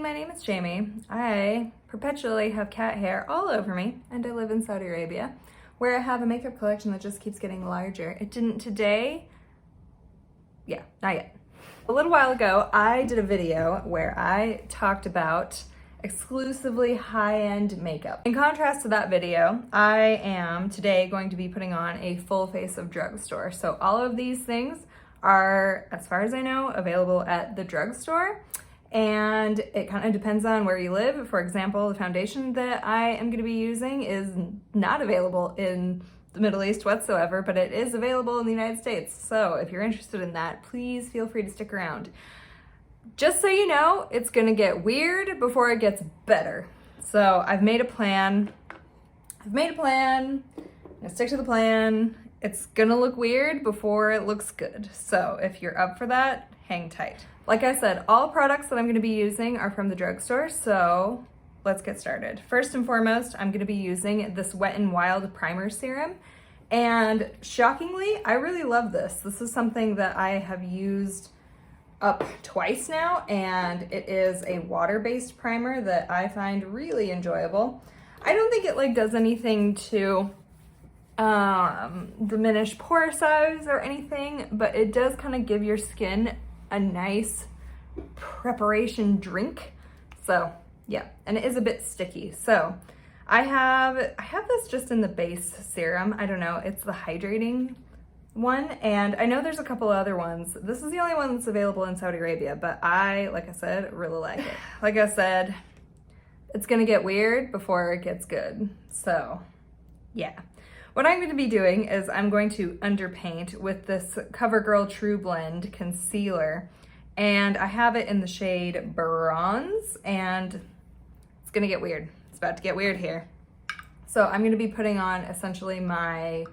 my name is Jamie. I perpetually have cat hair all over me, and I live in Saudi Arabia, where I have a makeup collection that just keeps getting larger. It didn't today. Yeah, not yet. A little while ago, I did a video where I talked about exclusively high-end makeup. In contrast to that video, I am today going to be putting on a full face of Drugstore. So all of these things are, as far as I know, available at the Drugstore. And it kind of depends on where you live. For example, the foundation that I am going to be using is not available in the Middle East whatsoever, but it is available in the United States. So if you're interested in that, please feel free to stick around. Just so you know, it's gonna get weird before it gets better. So I've made a plan. I'm gonna stick to the plan. It's gonna look weird before it looks good. So if you're up for that, hang tight. Like I said, all products that I'm gonna be using are from the Drugstore, so let's get started. First and foremost, I'm gonna be using this Wet n Wild Primer Serum. And shockingly, I really love this. This is something that I have used up twice now, and it is a water-based primer that I find really enjoyable. I don't think it does anything to diminish pore size or anything, but it does kind of give your skin a nice preparation drink. So yeah, and it is a bit sticky. So I have this just in the base serum. I don't know, it's the hydrating one, and I know there's a couple other ones. This is the only one that's available in Saudi Arabia, but like I said, really like it. Like I said, it's gonna get weird before it gets good. So yeah. What I'm gonna be doing is I'm going to underpaint with this Covergirl True Blend concealer, and I have it in the shade Bronze, and it's gonna get weird. It's about to get weird here. So I'm gonna be putting on essentially my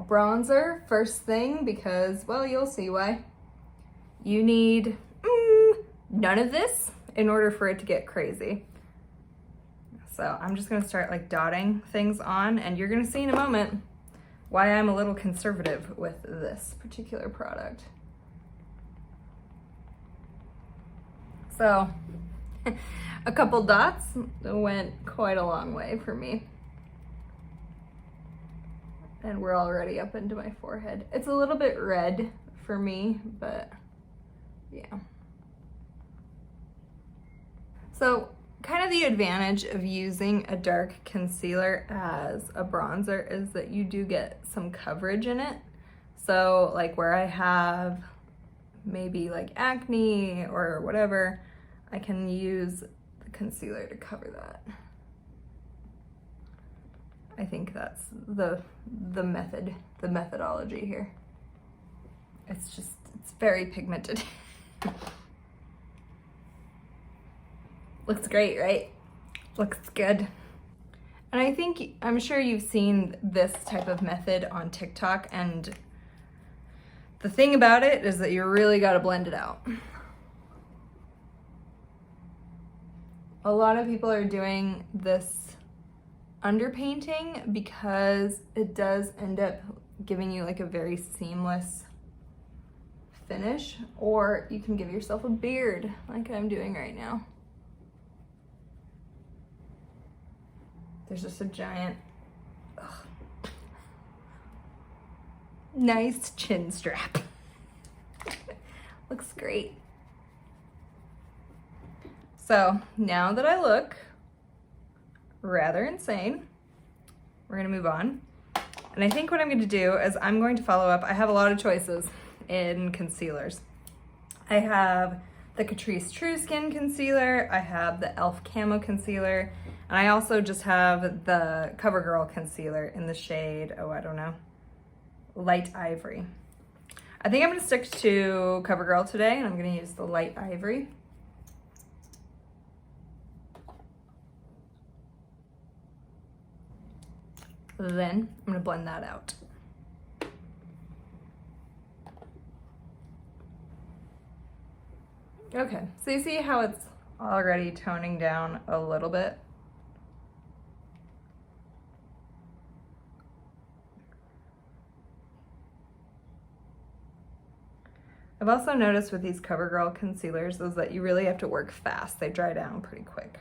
bronzer first thing, because, well, you'll see why. You need none of this in order for it to get crazy. So I'm just gonna start dotting things on, and you're gonna see in a moment why I'm a little conservative with this particular product. So a couple dots went quite a long way for me. And we're already up into my forehead. It's a little bit red for me, but yeah. So kind of the advantage of using a dark concealer as a bronzer is that you do get some coverage in it. So where I have maybe acne or whatever, I can use the concealer to cover that. I think that's the methodology here. It's very pigmented. Looks great, right? Looks good. And I'm sure you've seen this type of method on TikTok, and the thing about it is that you really gotta blend it out. A lot of people are doing this underpainting because it does end up giving you a very seamless finish, or you can give yourself a beard like I'm doing right now. There's just a giant, nice chin strap. Looks great. So now that I look rather insane, we're gonna move on. And I think what I'm gonna do is I'm going to follow up. I have a lot of choices in concealers. I have the Catrice True Skin Concealer, I have the e.l.f. Camo Concealer, and I also just have the Covergirl Concealer in the shade, I don't know, Light Ivory. I think I'm gonna stick to Covergirl today, and I'm gonna use the Light Ivory. Then I'm gonna blend that out. Okay, so you see how it's already toning down a little bit? I've also noticed with these Covergirl concealers is that you really have to work fast. They dry down pretty quick.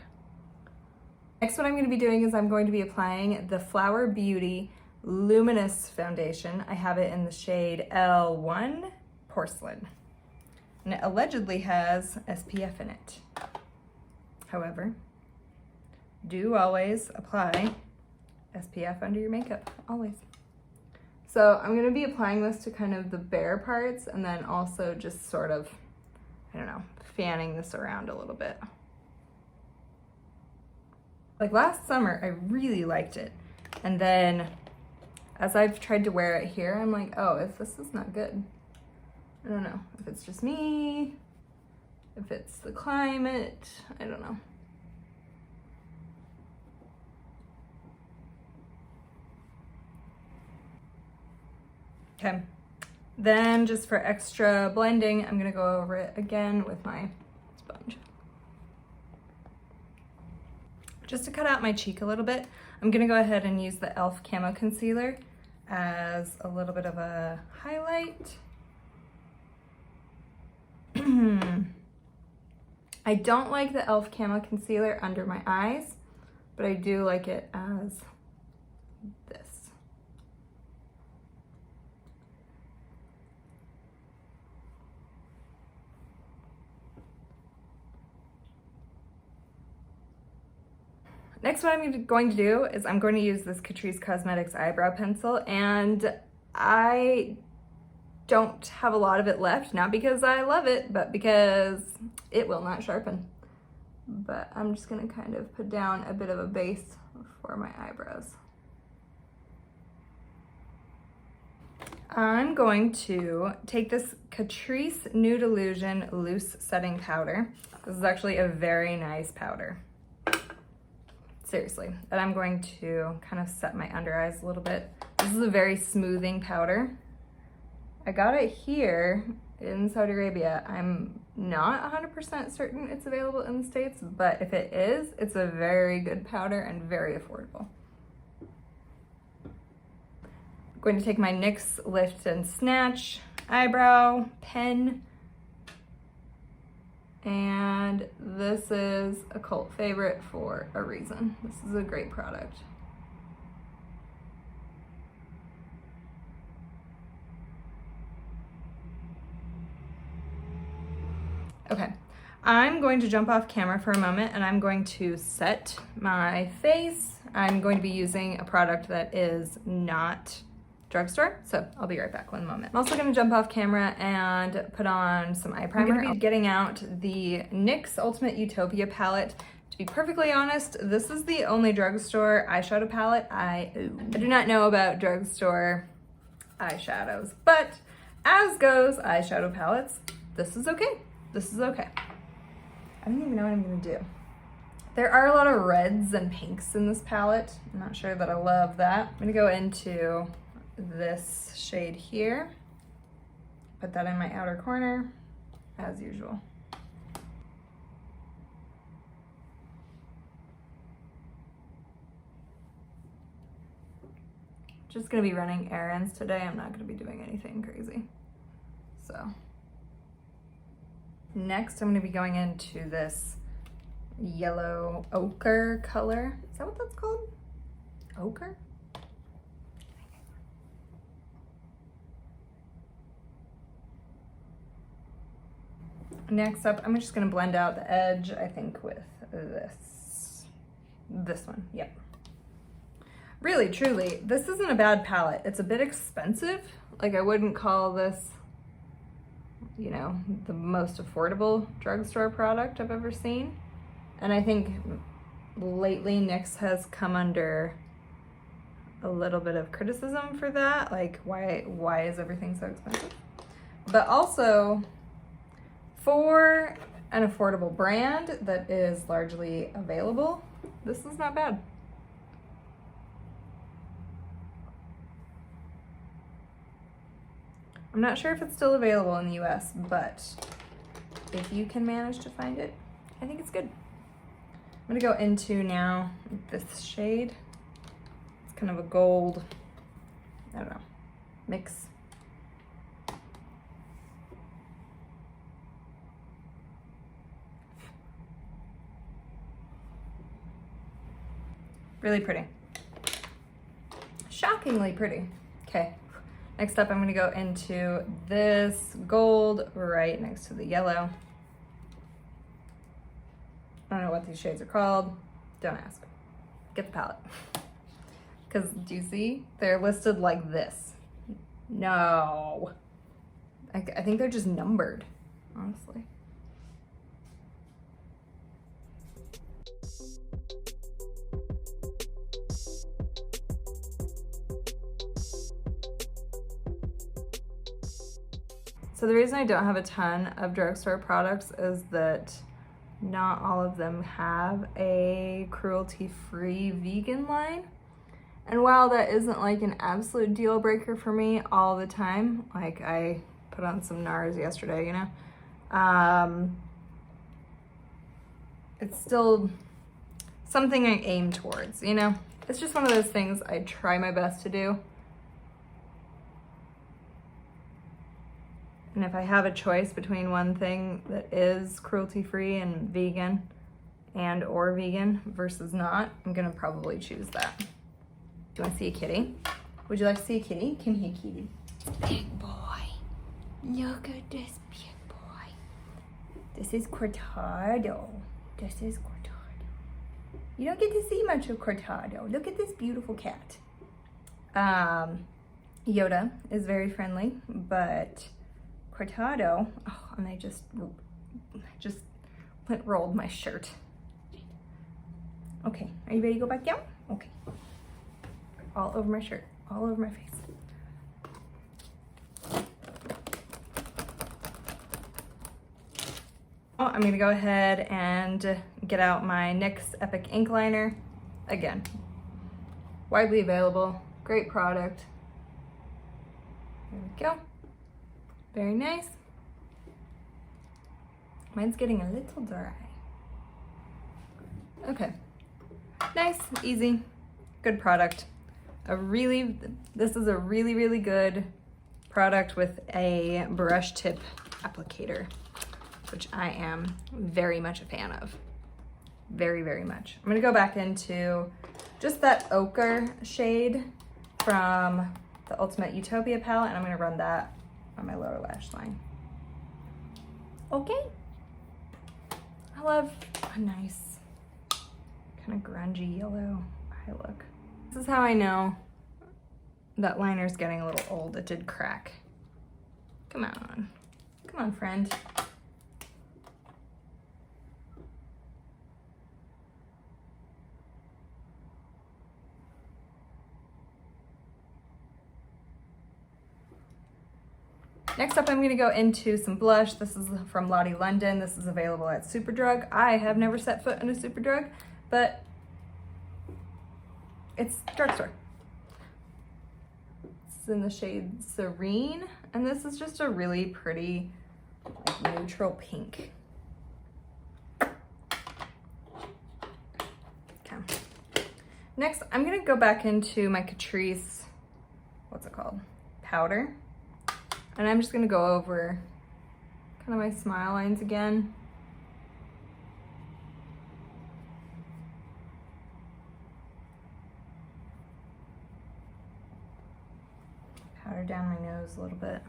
Next, what I'm going to be doing is I'm going to be applying the Flower Beauty Luminous Foundation. I have it in the shade L1 Porcelain, and it allegedly has SPF in it. However, do always apply SPF under your makeup, always. So I'm going to be applying this to kind of the bare parts and then also just sort of, I don't know, fanning this around a little bit. Like last summer, I really liked it. And then as I've tried to wear it here, I'm like, oh, if this is not good. I don't know if it's just me, if it's the climate, I don't know. Okay, then just for extra blending, I'm gonna go over it again with my sponge. Just to cut out my cheek a little bit, I'm gonna go ahead and use the e.l.f. Camo Concealer as a little bit of a highlight. I don't like the e.l.f. Camo Concealer under my eyes, but I do like it as this. Next, what I'm going to do is I'm going to use this Catrice Cosmetics eyebrow pencil, and I don't have a lot of it left, not because I love it, but because it will not sharpen. But I'm just gonna kind of put down a bit of a base for my eyebrows. I'm going to take this Catrice Nude Illusion Loose Setting Powder. This is actually a very nice powder. Seriously. And I'm going to kind of set my under eyes a little bit. This is a very smoothing powder. I got it here in Saudi Arabia. I'm not 100% certain it's available in the States, but if it is, it's a very good powder and very affordable. I'm going to take my NYX Lift and Snatch eyebrow pen, and this is a cult favorite for a reason. This is a great product. Okay, I'm going to jump off camera for a moment and I'm going to set my face. I'm going to be using a product that is not Drugstore, so I'll be right back one moment. I'm also going to jump off camera and put on some eye primer. I'm going to be getting out the NYX Ultimate Utopia palette. To be perfectly honest, this is the only Drugstore eyeshadow palette I own. I do not know about Drugstore eyeshadows, but as goes eyeshadow palettes, this is okay. This is okay. I don't even know what I'm gonna do. There are a lot of reds and pinks in this palette. I'm not sure that I love that. I'm gonna go into this shade here, put that in my outer corner, as usual. Just gonna be running errands today. I'm not gonna be doing anything crazy. So. Next, I'm gonna be going into this yellow ochre color. Is that what that's called? Ochre? Next up, I'm just gonna blend out the edge, I think, with this one, yep. Really, truly, this isn't a bad palette. It's a bit expensive. Like, I wouldn't call this, you know, the most affordable drugstore product I've ever seen. And I think lately NYX has come under a little bit of criticism for that. Like, why is everything so expensive? But also, for an affordable brand that is largely available, this is not bad. I'm not sure if it's still available in the US, but if you can manage to find it, I think it's good. I'm gonna go into now this shade. It's kind of a gold, I don't know, mix. Really pretty. Shockingly pretty. Okay, next up I'm gonna go into this gold right next to the yellow. I don't know what these shades are called. Don't ask. Get the palette. Because do you see? They're listed like this. No. I think they're just numbered, honestly. So the reason I don't have a ton of drugstore products is that not all of them have a cruelty-free vegan line. And while that isn't like an absolute deal breaker for me all the time, like I put on some NARS yesterday, you know, it's still something I aim towards, you know? It's just one of those things I try my best to do. And if I have a choice between one thing that is cruelty-free and vegan or vegan versus not, I'm gonna probably choose that. Do you wanna see a kitty? Would you like to see a kitty? Come here, kitty. Big boy. Look at this big boy. This is Cortado. This is Cortado. You don't get to see much of Cortado. Look at this beautiful cat. Yoda is very friendly, but Cortado, oh, and I just rolled my shirt. Okay, are you ready to go back down? Okay. All over my shirt, all over my face. Oh, I'm gonna go ahead and get out my NYX Epic Ink Liner. Again, widely available, great product. There we go. Very nice. Mine's getting a little dry. Okay. Nice, easy, good product. This is a really, really good product with a brush tip applicator, which I am very much a fan of. Very, very much. I'm gonna go back into just that ochre shade from the Ultimate Utopia palette, and I'm gonna run that on my lower lash line. Okay. I love a nice kind of grungy yellow eye look. This is how I know that liner's getting a little old. It did crack. Come on. Come on, friend. Next up, I'm gonna go into some blush. This is from Lottie London. This is available at Superdrug. I have never set foot in a Superdrug, but it's drugstore. It's in the shade Serene, and this is just a really pretty, like, neutral pink. Okay. Next, I'm gonna go back into my Catrice, what's it called? Powder. And I'm just gonna go over kind of my smile lines again. Powder down my nose a little bit.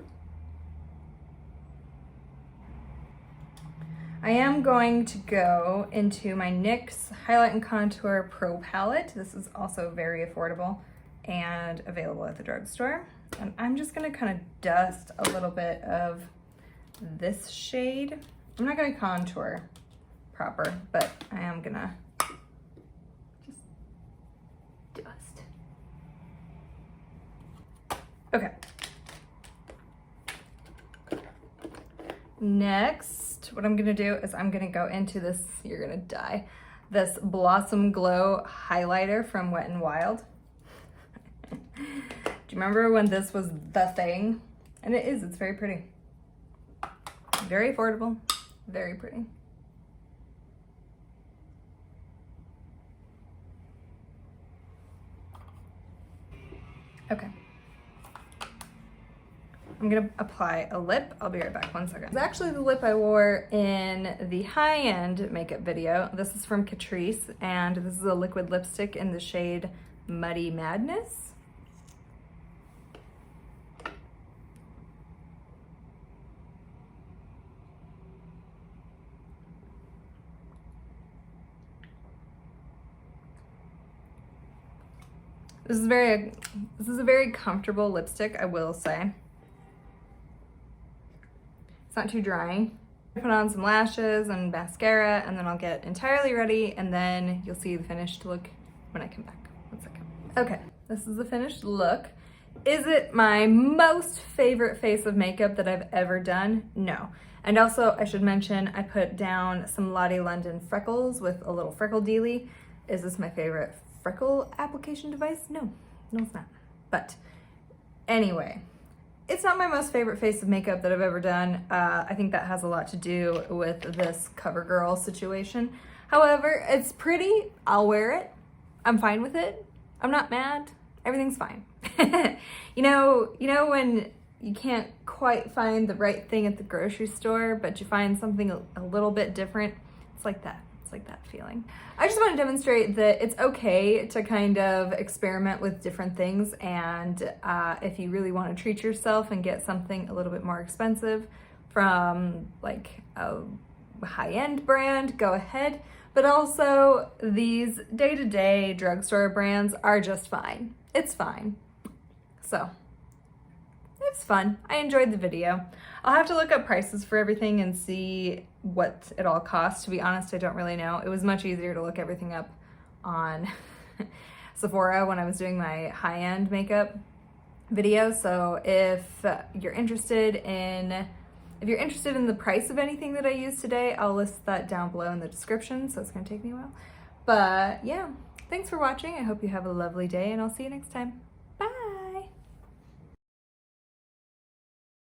I am going to go into my NYX Highlight and Contour Pro Palette. This is also very affordable and available at the drugstore. And I'm just gonna kind of dust a little bit of this shade. I'm not gonna contour proper, but I am gonna just dust. Okay. Next, what I'm gonna do is I'm gonna go into this, you're gonna die, this Blossom Glow highlighter from Wet n Wild. Do you remember when this was the thing? And it is, it's very pretty. Very affordable, very pretty. Okay. I'm gonna apply a lip. I'll be right back, 1 second. It's actually the lip I wore in the high-end makeup video. This is from Catrice, and this is a liquid lipstick in the shade Muddy Madness. This is a very comfortable lipstick, I will say. It's not too drying. I put on some lashes and mascara, and then I'll get entirely ready, and then you'll see the finished look when I come back. 1 second. Okay, this is the finished look. Is it my most favorite face of makeup that I've ever done? No. And also, I should mention, I put down some Lottie London freckles with a little freckle dealy. Is this my favorite freckle application device? No, it's not. But anyway, it's not my most favorite face of makeup that I've ever done. I think that has a lot to do with this Covergirl situation. However, it's pretty. I'll wear it. I'm fine with it. I'm not mad. Everything's fine. You know when you can't quite find the right thing at the grocery store, but you find something a little bit different? It's like that. Like that feeling. I just want to demonstrate that it's okay to kind of experiment with different things, and if you really want to treat yourself and get something a little bit more expensive from like a high-end brand, go ahead. But also these day-to-day drugstore brands are just fine. It's fine. So it's fun. I enjoyed the video. I'll have to look up prices for everything and see what it all costs. To be honest, I don't really know. It was much easier to look everything up on Sephora when I was doing my high-end makeup video. So if you're interested in the price of anything that I used today, I'll list that down below in the description. So it's gonna take me a while. But yeah, thanks for watching. I hope you have a lovely day, and I'll see you next time.